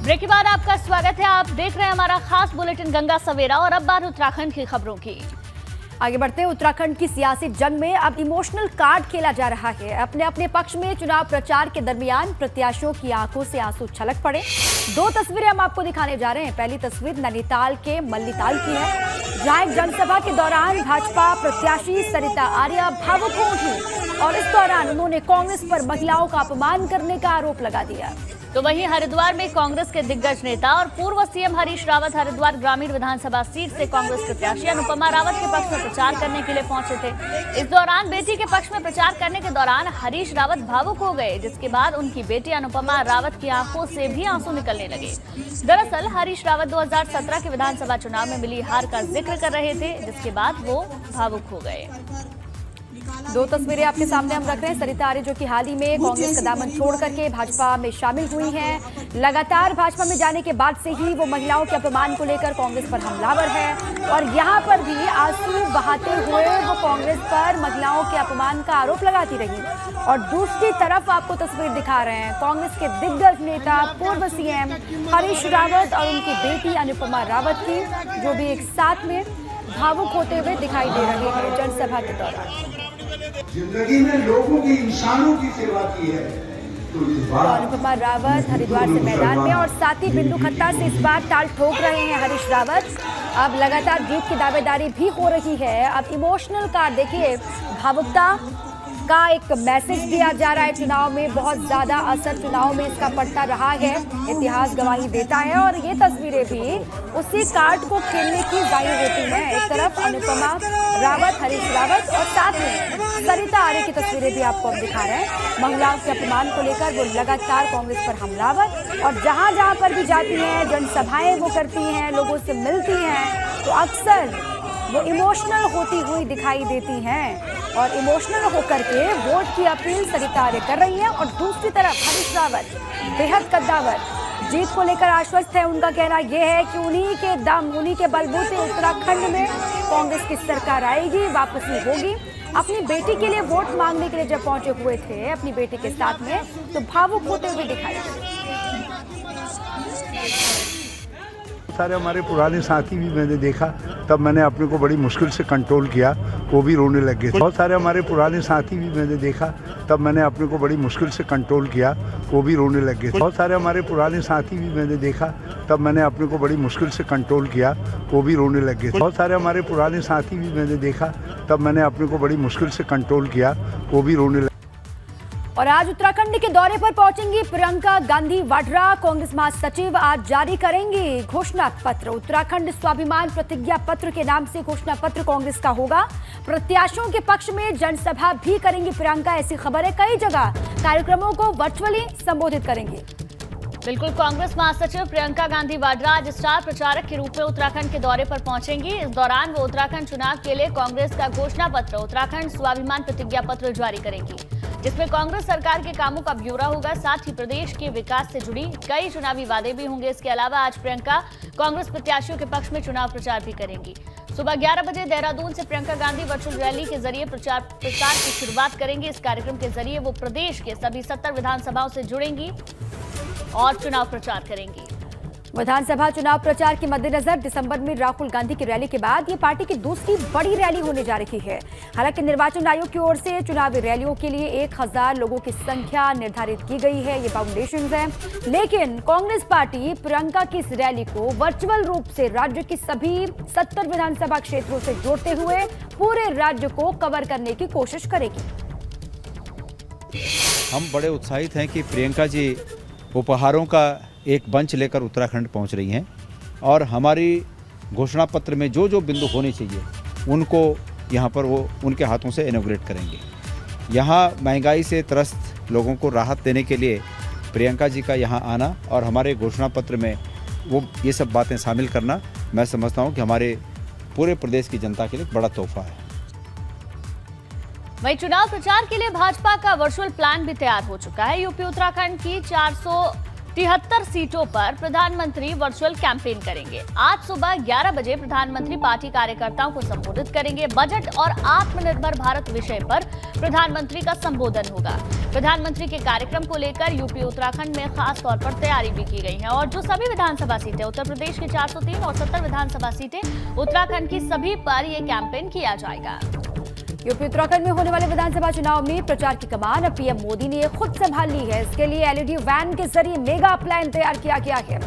Break के बाद आपका स्वागत है। आप देख रहे हैं हमारा खास बुलेटिन गंगा सवेरा और अब बात उत्तराखंड की खबरों की। आगे बढ़ते हैं। उत्तराखंड की सियासी जंग में अब इमोशनल कार्ड खेला जा रहा है। अपने अपने पक्ष में चुनाव प्रचार के दरमियान प्रत्याशियों की आंखों से आंसू छलक पड़े। दो तस्वीरें हम आपको दिखाने जा रहे हैं। पहली तस्वीर नैनीताल के मल्लीताल की है, जहां एक जनसभा के दौरान भाजपा प्रत्याशी सरिता आर्या भावुक हो उठी और इस दौरान उन्होंने कांग्रेस पर महिलाओं का अपमान करने का आरोप लगा दिया। तो वहीं हरिद्वार में कांग्रेस के दिग्गज नेता और पूर्व सीएम हरीश रावत हरिद्वार ग्रामीण विधानसभा सीट से कांग्रेस प्रत्याशी अनुपमा रावत के पक्ष में प्रचार करने के लिए पहुंचे थे। इस दौरान बेटी के पक्ष में प्रचार करने के दौरान हरीश रावत भावुक हो गए, जिसके बाद उनकी बेटी अनुपमा रावत की आंखों से भी आंसू निकलने लगे। दरअसल हरीश रावत 2017 के विधानसभा चुनाव में मिली हार का जिक्र कर रहे थे, जिसके बाद वो भावुक हो गए। दो तस्वीरें आपके सामने हम रख रहे हैं। सरिता आर्य जो कि हाल ही में कांग्रेस का दामन छोड़ करके भाजपा में शामिल हुई हैं। लगातार भाजपा में जाने के बाद से ही वो महिलाओं के अपमान को लेकर कांग्रेस पर हमलावर है और यहाँ पर भी आंसू बहाते हुए वो कांग्रेस पर महिलाओं के अपमान का आरोप लगाती रही। और दूसरी तरफ आपको तस्वीर दिखा रहे हैं कांग्रेस के दिग्गज नेता पूर्व सीएम हरीश रावत और उनकी बेटी अनुपमा रावत की, जो भी एक साथ में भावुक होते हुए दिखाई दे रहे हैं जनसभा के दौरान। जिंदगी में लोगों की, इंसानों की सेवा की है तो इस बार अनुपमा रावत हरिद्वार से मैदान में और साथ ही बिंदु खत्ता से इस बार ताल ठोक रहे हैं हरीश रावत। अब लगातार जीत की दावेदारी भी हो रही है। अब इमोशनल का देखिए, भावुकता का एक मैसेज दिया जा रहा है। चुनाव में बहुत ज्यादा असर चुनाव में इसका पड़ता रहा है, इतिहास गवाही देता है और ये तस्वीरें भी उसी कार्ड को खेलने की जाहिर होती हैं। एक तरफ अनुपमा रावत हरीश रावत और साथ में सरिता आर्य की तस्वीरें भी आपको हम दिखा रहे हैं। महिलाओं के अपमान को लेकर वो लगातार कांग्रेस पर हमलावर और जहां जहां पर भी जाती हैं, जनसभाएं वो करती हैं, लोगों से मिलती हैं, तो अक्सर वो इमोशनल होती हुई दिखाई देती हैं और इमोशनल होकर के वोट की अपील सरिता आर्य कर रही है। और दूसरी तरफ हरीश रावत बेहद कद्दावर, जीत को लेकर आश्वस्त है। उनका कहना यह है कि उन्हीं के दम, उन्हीं के बलबूते उत्तराखंड में कांग्रेस की सरकार आएगी, वापसी होगी। अपनी बेटी के लिए वोट मांगने के लिए जब पहुंचे हुए थे अपनी बेटी के साथ में, तो भावुक होते हुए दिखाई दिए। सारे हमारे पुराने साथी भी मैंने देखा, तब मैंने अपने को बड़ी मुश्किल से कंट्रोल किया, वो भी रोने लग गए। बहुत सारे हमारे पुराने साथी भी मैंने देखा, तब मैंने अपने को बड़ी मुश्किल से कंट्रोल किया, वो भी रोने लग गए। बहुत सारे हमारे पुराने साथी भी मैंने देखा, तब मैंने अपने को बड़ी मुश्किल से कंट्रोल किया, वो भी रोने लग गए। बहुत सारे हमारे पुराने साथी भी मैंने देखा, तब मैंने अपने को बड़ी मुश्किल से कंट्रोल किया, वो भी रोने लग। और आज उत्तराखंड के दौरे पर पहुंचेंगी प्रियंका गांधी वाड्रा। कांग्रेस महासचिव आज जारी करेंगी घोषणा पत्र। उत्तराखंड स्वाभिमान प्रतिज्ञा पत्र के नाम से घोषणा पत्र कांग्रेस का होगा। प्रत्याशियों के पक्ष में जनसभा भी करेंगी प्रियंका, ऐसी खबर है। कई जगह कार्यक्रमों को वर्चुअली संबोधित करेंगी। बिल्कुल, कांग्रेस महासचिव प्रियंका गांधी वाड्रा आज स्टार प्रचारक के रूप में उत्तराखंड के दौरे पर पहुंचेंगी। इस दौरान वो उत्तराखंड चुनाव के लिए कांग्रेस का घोषणा पत्र उत्तराखंड स्वाभिमान प्रतिज्ञा पत्र जारी करेंगी, जिसमें कांग्रेस सरकार के कामों का ब्यौरा होगा। साथ ही प्रदेश के विकास से जुड़ी कई चुनावी वादे भी होंगे। इसके अलावा आज प्रियंका कांग्रेस प्रत्याशियों के पक्ष में चुनाव प्रचार भी करेंगी। सुबह 11 बजे देहरादून से प्रियंका गांधी वर्चुअल रैली के जरिए प्रचार की शुरुआत करेंगी। इस कार्यक्रम के जरिए वो प्रदेश के सभी 70 विधानसभाओं से जुड़ेंगी और चुनाव प्रचार करेंगी। विधानसभा चुनाव प्रचार के मद्देनजर दिसंबर में राहुल गांधी की रैली के बाद ये पार्टी की दूसरी बड़ी रैली होने जा रही है। हालांकि निर्वाचन आयोग की ओर से चुनावी रैलियों के लिए 1000 लोगों की संख्या निर्धारित की गई है, ये बाउंडेशंस हैं। लेकिन कांग्रेस पार्टी प्रियंका की इस रैली को वर्चुअल रूप से राज्य की सभी 70 विधानसभा क्षेत्रों से जोड़ते हुए पूरे राज्य को कवर करने की कोशिश करेगी। हम बड़े उत्साहित हैं कि प्रियंका जी उपहारों का एक बंच लेकर उत्तराखंड पहुंच रही हैं और हमारी घोषणा पत्र में जो जो बिंदु होने चाहिए उनको यहां पर वो उनके हाथों से इनॉग्रेट करेंगे। यहां महंगाई से त्रस्त लोगों को राहत देने के लिए प्रियंका जी का यहां आना और हमारे घोषणा पत्र में वो ये सब बातें शामिल करना, मैं समझता हूं कि हमारे पूरे प्रदेश की जनता के लिए बड़ा तोहफा है। वहीं चुनाव प्रचार के लिए भाजपा का वर्चुअल प्लान भी तैयार हो चुका है। यूपी उत्तराखंड की 73 सीटों पर प्रधानमंत्री वर्चुअल कैंपेन करेंगे। आज सुबह 11 बजे प्रधानमंत्री पार्टी कार्यकर्ताओं को संबोधित करेंगे। बजट और आत्मनिर्भर भारत विषय पर प्रधानमंत्री का संबोधन होगा। प्रधानमंत्री के कार्यक्रम को लेकर यूपी उत्तराखंड में खास तौर पर तैयारी भी की गई है और जो सभी विधानसभा सीटें उत्तर प्रदेश की 403 और 70 विधानसभा सीटें उत्तराखंड की सभी पर यह कैंपेन किया जाएगा। यूपी उत्तराखंड में होने वाले विधानसभा चुनाव में प्रचार की कमान अब पीएम मोदी ने खुद संभाल ली है। इसके लिए एलईडी वैन के जरिए मेगा प्लान तैयार किया गया है,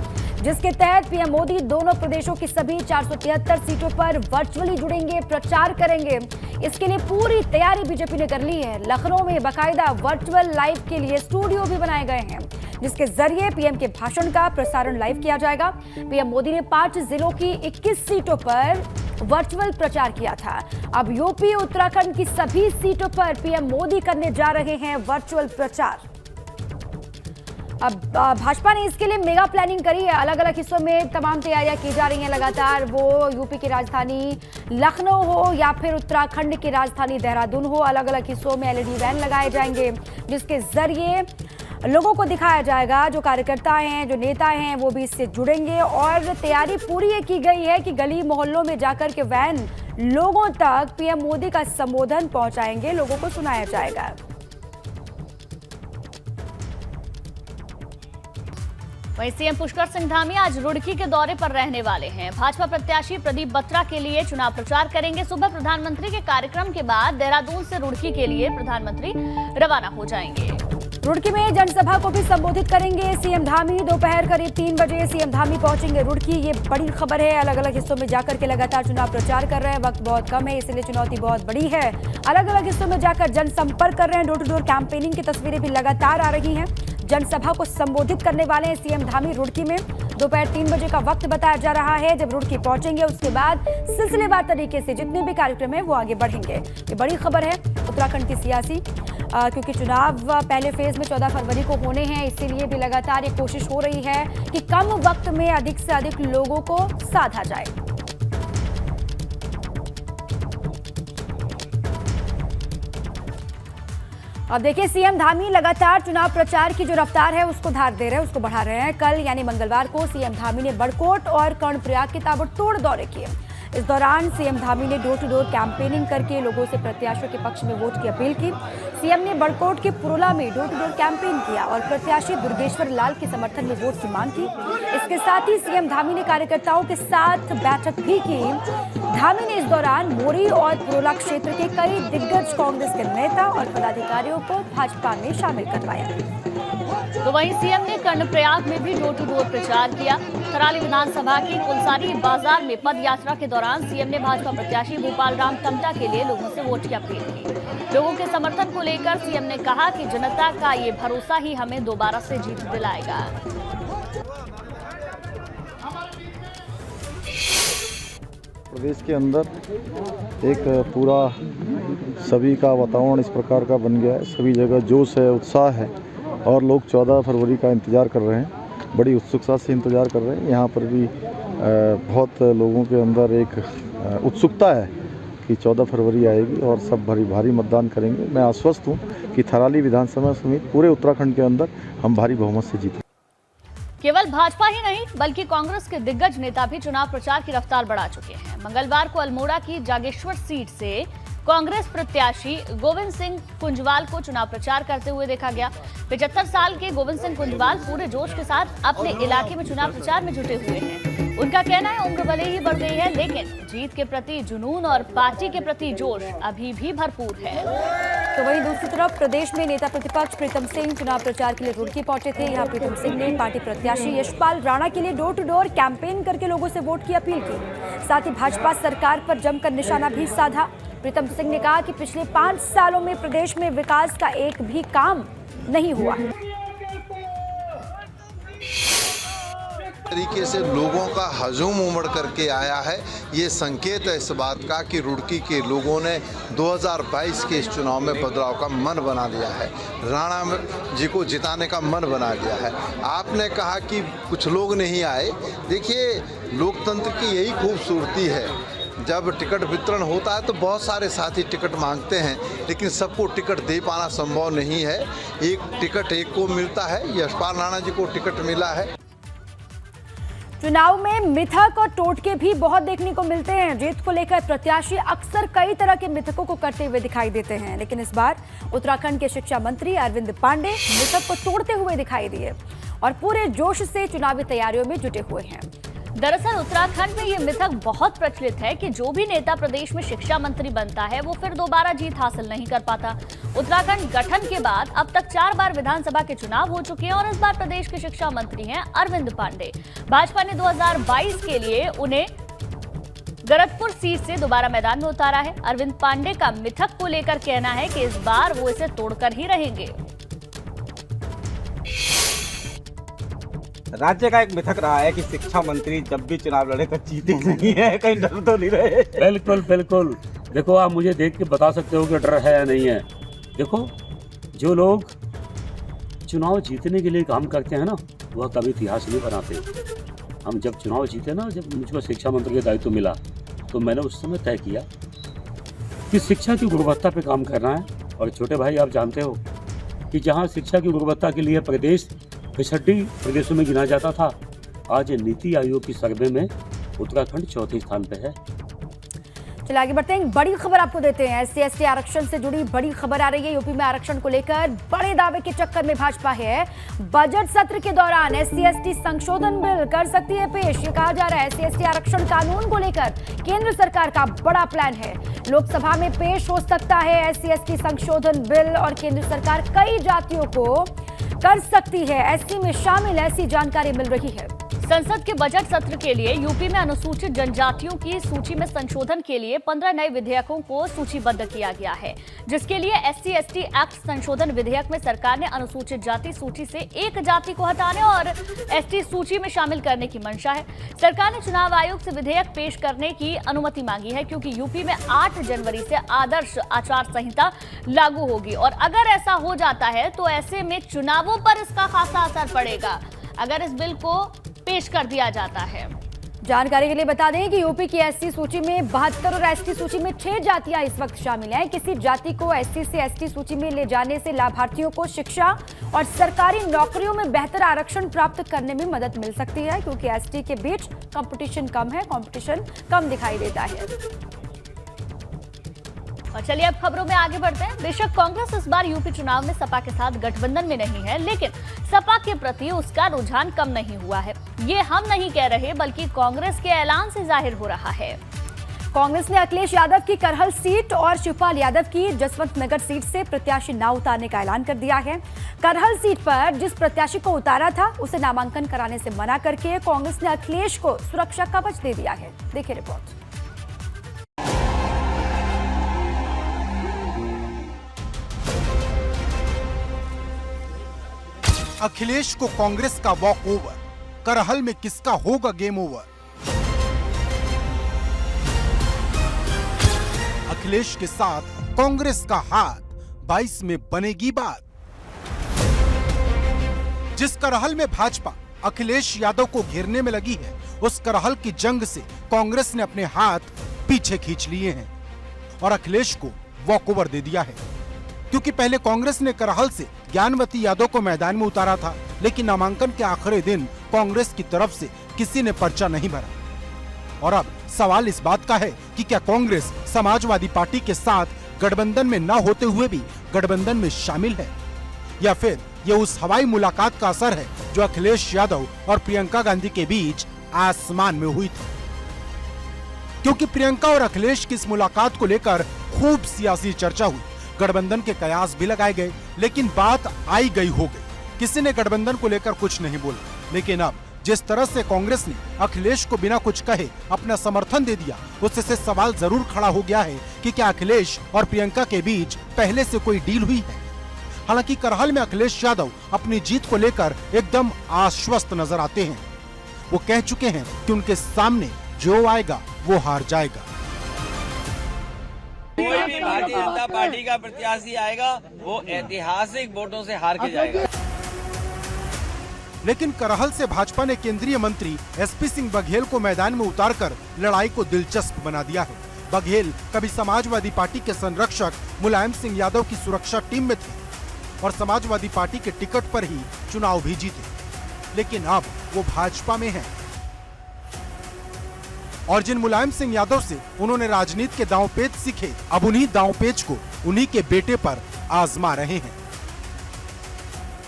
जिसके तहत पीएम मोदी दोनों प्रदेशों की सभी 473 सीटों पर वर्चुअली जुड़ेंगे, प्रचार करेंगे। इसके लिए पूरी तैयारी बीजेपी ने कर ली है। लखनऊ में बाकायदा वर्चुअल लाइव के लिए स्टूडियो भी बनाए गए हैं, जिसके जरिए पीएम के भाषण का प्रसारण लाइव किया जाएगा। पीएम मोदी ने 5 जिलों की 21 सीटों पर वर्चुअल प्रचार किया था। अब यूपी उत्तराखंड की सभी सीटों पर पीएम मोदी करने जा रहे हैं वर्चुअल प्रचार। अब भाजपा ने इसके लिए मेगा प्लानिंग करी है। अलग अलग हिस्सों में तमाम तैयारियां की जा रही हैं लगातार। वो यूपी की राजधानी लखनऊ हो या फिर उत्तराखंड की राजधानी देहरादून हो, अलग अलग हिस्सों में एलईडी वैन लगाए जाएंगे, जिसके जरिए लोगों को दिखाया जाएगा। जो कार्यकर्ता हैं, जो नेता हैं, वो भी इससे जुड़ेंगे और तैयारी पूरी ये की गई है कि गली मोहल्लों में जाकर के वैन लोगों तक पीएम मोदी का संबोधन पहुंचाएंगे, लोगों को सुनाया जाएगा। वहीं सीएम पुष्कर सिंह धामी आज रुड़की के दौरे पर रहने वाले हैं। भाजपा प्रत्याशी प्रदीप बत्रा के लिए चुनाव प्रचार करेंगे। सुबह प्रधानमंत्री के कार्यक्रम के बाद देहरादून से रुड़की के लिए प्रधानमंत्री रवाना हो जाएंगे। रुड़की में जनसभा को भी संबोधित करेंगे सीएम धामी। दोपहर करीब 3 बजे सीएम धामी पहुंचेंगे रुड़की। ये बड़ी खबर है। अलग अलग हिस्सों में जाकर के लगातार चुनाव प्रचार कर रहे हैं। वक्त बहुत कम है, इसलिए चुनौती बहुत बड़ी है। अलग अलग हिस्सों में जाकर जनसंपर्क कर रहे हैं। डोर टू डोर कैंपेनिंग की तस्वीरें भी लगातार आ रही हैं। जनसभा को संबोधित करने वाले हैं सीएम धामी रुड़की में। दोपहर 3 बजे का वक्त बताया जा रहा है जब रुड़की पहुंचेंगे। उसके बाद सिलसिलेवार तरीके से जितने भी कार्यक्रम है वो आगे बढ़ेंगे। ये बड़ी खबर है उत्तराखंड की सियासी, क्योंकि चुनाव पहले फेज में 14 फरवरी को होने हैं। इसीलिए भी लगातार ये कोशिश हो रही है कि कम वक्त में अधिक से अधिक लोगों को साधा जाए। अब देखिए, सीएम धामी लगातार चुनाव प्रचार की जो रफ्तार है उसको धार दे रहे हैं, उसको बढ़ा रहे हैं। कल यानी मंगलवार को सीएम धामी ने बड़कोट और कर्णप्रयाग के ताबड़तोड़ दौरे किए। इस दौरान सीएम धामी ने डोर टू डोर कैंपेनिंग करके लोगों से प्रत्याशियों के पक्ष में वोट की अपील की। सीएम ने बड़कोट के पुरोला में डोर टू डोर कैंपेन किया और प्रत्याशी दुर्गेश्वर लाल के समर्थन में वोट की मांग की। इसके साथ ही सीएम धामी ने कार्यकर्ताओं के साथ बैठक भी की। धामी ने इस दौरान मोरी और पुरोला क्षेत्र के कई दिग्गज कांग्रेस के नेता और पदाधिकारियों को भाजपा में शामिल करवाया। तो वहीं सीएम ने कर्णप्रयाग में भी डोर टू डोर प्रचार किया। थराली विधानसभा की कुलसारी बाजार में पद यात्रा के दौरान सीएम ने भाजपा प्रत्याशी भूपाल राम टमटा के लिए लोगों से वोट की अपील की। लोगों के समर्थन को लेकर सीएम ने कहा कि जनता का ये भरोसा ही हमें दोबारा से जीत दिलाएगा। प्रदेश के अंदर एक पूरा सभी का वातावरण इस प्रकार का बन गया है। सभी जगह जोश है, उत्साह है और लोग 14 फरवरी का इंतज़ार कर रहे हैं, बड़ी उत्सुकता से इंतज़ार कर रहे हैं। यहाँ पर भी बहुत लोगों के अंदर एक उत्सुकता है कि 14 फरवरी आएगी और सब भारी मतदान करेंगे। मैं आश्वस्त हूँ कि थराली विधानसभा समेत पूरे उत्तराखंड के अंदर हम भारी बहुमत से जीतेंगे। केवल भाजपा ही नहीं बल्कि कांग्रेस के दिग्गज नेता भी चुनाव प्रचार की रफ्तार बढ़ा चुके हैं। मंगलवार को अल्मोड़ा की जागेश्वर सीट से कांग्रेस प्रत्याशी गोविंद सिंह कुंजवाल को चुनाव प्रचार करते हुए देखा गया। 75 साल के गोविंद सिंह कुंजवाल पूरे जोश के साथ अपने इलाके में चुनाव प्रचार में जुटे हुए हैं। उनका कहना है उम्र भले ही बढ़ गई है, लेकिन जीत के प्रति जुनून और पार्टी के प्रति जोश अभी भी भरपूर है। तो वहीं दूसरी तरफ प्रदेश में नेता प्रतिपक्ष प्रीतम सिंह चुनाव प्रचार के लिए रुड़की पहुंचे थे। यहाँ प्रीतम सिंह ने पार्टी प्रत्याशी यशपाल राणा के लिए डोर टू डोर कैंपेन करके लोगों से वोट की अपील की। साथ ही भाजपा सरकार पर जमकर निशाना भी साधा। प्रीतम सिंह ने कहा कि पिछले 5 सालों में प्रदेश में विकास का एक भी काम नहीं हुआ। तरीके से लोगों का हजूम उमड़ करके आया है। ये संकेत है इस बात का कि रुड़की के लोगों ने 2022 के इस चुनाव में बदलाव का मन बना लिया है, राणा जी को जिताने का मन बना लिया है। आपने कहा कि कुछ लोग नहीं आए, देखिए लोकतंत्र की यही खूबसूरती है। जब टिकट वितरण होता है तो बहुत सारे साथी टिकट मांगते हैं, लेकिन सबको टिकट दे पाना संभव नहीं है। एक टिकट एक को मिलता है। यशपाल राणा जी को टिकट मिला है। चुनाव में मिथक और टोटके भी बहुत देखने को मिलते हैं। जीत को लेकर प्रत्याशी अक्सर कई तरह के मिथकों को करते हुए दिखाई देते हैं, लेकिन इस बार उत्तराखंड के शिक्षा मंत्री अरविंद पांडे मिथक को तोड़ते हुए दिखाई दिए और पूरे जोश से चुनावी तैयारियों में जुटे हुए हैं। दरअसल उत्तराखंड में ये मिथक बहुत प्रचलित है कि जो भी नेता प्रदेश में शिक्षा मंत्री बनता है वो फिर दोबारा जीत हासिल नहीं कर पाता। उत्तराखंड गठन के बाद अब तक 4 बार विधानसभा के चुनाव हो चुके हैं और इस बार प्रदेश के शिक्षा मंत्री हैं अरविंद पांडे। भाजपा ने 2022 के लिए उन्हें गरतपुर सीट से दोबारा मैदान में उतारा है। अरविंद पांडे का मिथक को लेकर कहना है कि इस बार वो इसे तोड़कर ही रहेंगे। राज्य का एक मिथक रहा है कि शिक्षा मंत्री जब भी चुनाव लड़े तो जीते नहीं है, कहीं डर तो नहीं रहे। बिल्कुल बिल्कुल। देखो, आप मुझे देख के बता सकते हो कि डर है या नहीं है। देखो, जो लोग चुनाव जीतने के लिए काम करते हैं ना, वह कभी इतिहास नहीं बनाते। हम जब चुनाव जीते ना, जब मुझको शिक्षा मंत्री का दायित्व मिला, तो मैंने उस समय तय किया कि शिक्षा की गुणवत्ता पे काम करना है। और छोटे भाई, आप जानते हो कि जहाँ शिक्षा की गुणवत्ता के लिए प्रदेश 65 प्रदेशों में गिना जाता था, आज नीति आयोग की सर्वे में उत्तराखंड 4थे स्थान पे है। चलिए आगे बढ़ते हैं। बड़ी खबर आपको देते हैं। SC/ST आरक्षण से जुड़ी बड़ी खबर आ रही है। यूपी में आरक्षण को लेकर बड़े दावे के चक्कर में भाजपा है। बजट सत्र के दौरान SC/ST संशोधन बिल कर सकती है पेश। ये कहा जा रहा है SC/ST आरक्षण कानून को लेकर केंद्र सरकार का बड़ा प्लान है। लोकसभा में पेश हो सकता है SC/ST संशोधन बिल और केंद्र सरकार कई जातियों को कर सकती है SC में शामिल, ऐसी जानकारी मिल रही है। संसद के बजट सत्र के लिए यूपी में अनुसूचित जनजातियों की सूची में संशोधन के लिए 15 नए विधेयकों को सूचीबद्ध किया गया है, जिसके लिए SC/ST एक्ट संशोधन विधेयक में सरकार ने अनुसूचित जाति सूची से एक जाति को हटाने और ST सूची में शामिल करने की मंशा है। सरकार ने चुनाव आयोग से विधेयक पेश करने की अनुमति मांगी है, क्योंकि यूपी में 8 जनवरी से आदर्श आचार संहिता लागू होगी और अगर ऐसा हो जाता है तो ऐसे में चुनावों पर इसका खासा असर पड़ेगा अगर इस बिल को पेश कर दिया जाता है। जानकारी के लिए बता दें कि यूपी की SC सूची में 72 और ST सूची में 6 जातियां इस वक्त शामिल हैं। किसी जाति को SC से ST सूची में ले जाने से लाभार्थियों को शिक्षा और सरकारी नौकरियों में बेहतर आरक्षण प्राप्त करने में मदद मिल सकती है, क्योंकि ST के बीच कंपटीशन कम दिखाई देता है। और चलिए अब खबरों में आगे बढ़ते हैं। बेशक कांग्रेस इस बार यूपी चुनाव में सपा के साथ गठबंधन में नहीं है, लेकिन सपा के प्रति उसका रुझान कम नहीं हुआ है। ये हम नहीं कह रहे, बल्कि कांग्रेस के ऐलान से जाहिर हो रहा है। कांग्रेस ने अखिलेश यादव की करहल सीट और शिवपाल यादव की जसवंत नगर सीट से प्रत्याशी न उतारने का ऐलान कर दिया है। करहल सीट पर जिस प्रत्याशी को उतारा था, उसे नामांकन कराने से मना करके कांग्रेस ने अखिलेश को सुरक्षा कवच दे दिया है। देखिए रिपोर्ट। अखिलेश को कांग्रेस का वॉक ओवर, करहल में किसका होगा गेम ओवर। अखिलेश के साथ कांग्रेस का हाथ, 22 में बनेगी बात। जिस करहल में भाजपा अखिलेश यादव को घेरने में लगी है, उस करहल की जंग से कांग्रेस ने अपने हाथ पीछे खींच लिए हैं और अखिलेश को वॉक ओवर दे दिया है, क्योंकि पहले कांग्रेस ने करहल से ज्ञानवती यादव को मैदान में उतारा था, लेकिन नामांकन के आखिरी दिन कांग्रेस की तरफ से किसी ने पर्चा नहीं भरा। और अब सवाल इस बात का है कि क्या कांग्रेस समाजवादी पार्टी के साथ गठबंधन में न होते हुए भी गठबंधन में शामिल है, या फिर ये उस हवाई मुलाकात का असर है जो अखिलेश यादव और प्रियंका गांधी के बीच आसमान में हुई थी। क्योंकि प्रियंका और अखिलेश की इस मुलाकात को लेकर खूब सियासी चर्चा हुई, गठबंधन के कयास भी लगाए गए, लेकिन बात आई गई हो गई। किसी ने गठबंधन को लेकर कुछ नहीं बोला, लेकिन अब जिस तरह से कांग्रेस ने अखिलेश को बिना कुछ कहे अपना समर्थन दे दिया, उससे सवाल जरूर खड़ा हो गया है कि क्या अखिलेश और प्रियंका के बीच पहले से कोई डील हुई है। हालांकि करहल में अखिलेश यादव अपनी जीत को लेकर एकदम आश्वस्त नजर आते हैं। वो कह चुके हैं कि उनके सामने जो आएगा वो हार जाएगा। कोई भी भारतीय जनता पार्टी का प्रत्याशी आएगा वो ऐतिहासिक वोटों से हार के जाएगा। लेकिन करहल से भाजपा ने केंद्रीय मंत्री एसपी सिंह बघेल को मैदान में उतारकर लड़ाई को दिलचस्प बना दिया है। बघेल कभी समाजवादी पार्टी के संरक्षक मुलायम सिंह यादव की सुरक्षा टीम में थे और समाजवादी पार्टी के टिकट पर ही चुनाव भी जीते, लेकिन अब वो भाजपा में हैं। और जिन मुलायम सिंह यादव से उन्होंने राजनीति के दांवपेच सीखे, अब उन्हीं दांवपेच को उन्हीं के बेटे पर आजमा रहे हैं।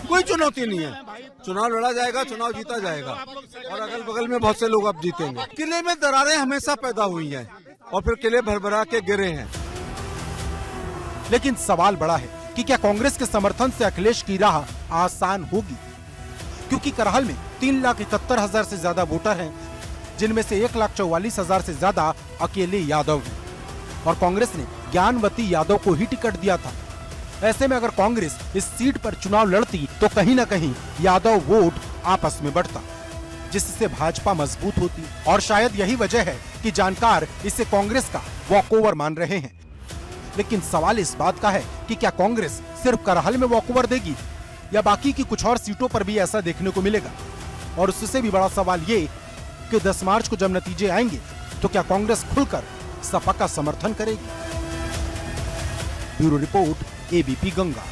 कोई चुनौती नहीं है, चुनाव लड़ा जाएगा, चुनाव जीता जाएगा और अगल बगल में बहुत से लोग अब जीतेंगे। किले में दरारें हमेशा पैदा हुई हैं और फिर किले भरभरा के गिरे हैं। लेकिन सवाल बड़ा है कि क्या कांग्रेस के समर्थन से अखिलेश की राह आसान होगी, क्योंकि करहल में 3,71,000 से ज्यादा वोटर हैं, जिनमें से 1,44,000 से ज्यादा अकेले यादव हैं और कांग्रेस ने ज्ञानवती यादव को ही टिकट दिया था। ऐसे में अगर कांग्रेस इस सीट पर चुनाव लड़ती तो कहीं न कहीं यादव वोट आपस में बढ़ता, जिससे भाजपा मजबूत होती। और शायद यही वजह है कि जानकार इसे कांग्रेस का वॉकओवर मान रहे हैं। लेकिन सवाल इस बात का है कि क्या कांग्रेस सिर्फ करहल में वॉकओवर देगी या बाकी की कुछ और सीटों पर भी ऐसा देखने को मिलेगा। और उससे भी बड़ा सवाल ये कि 10 मार्च को जब नतीजे आएंगे तो क्या कांग्रेस खुलकर सपा का समर्थन करेगी। Bureau report, ABP Ganga.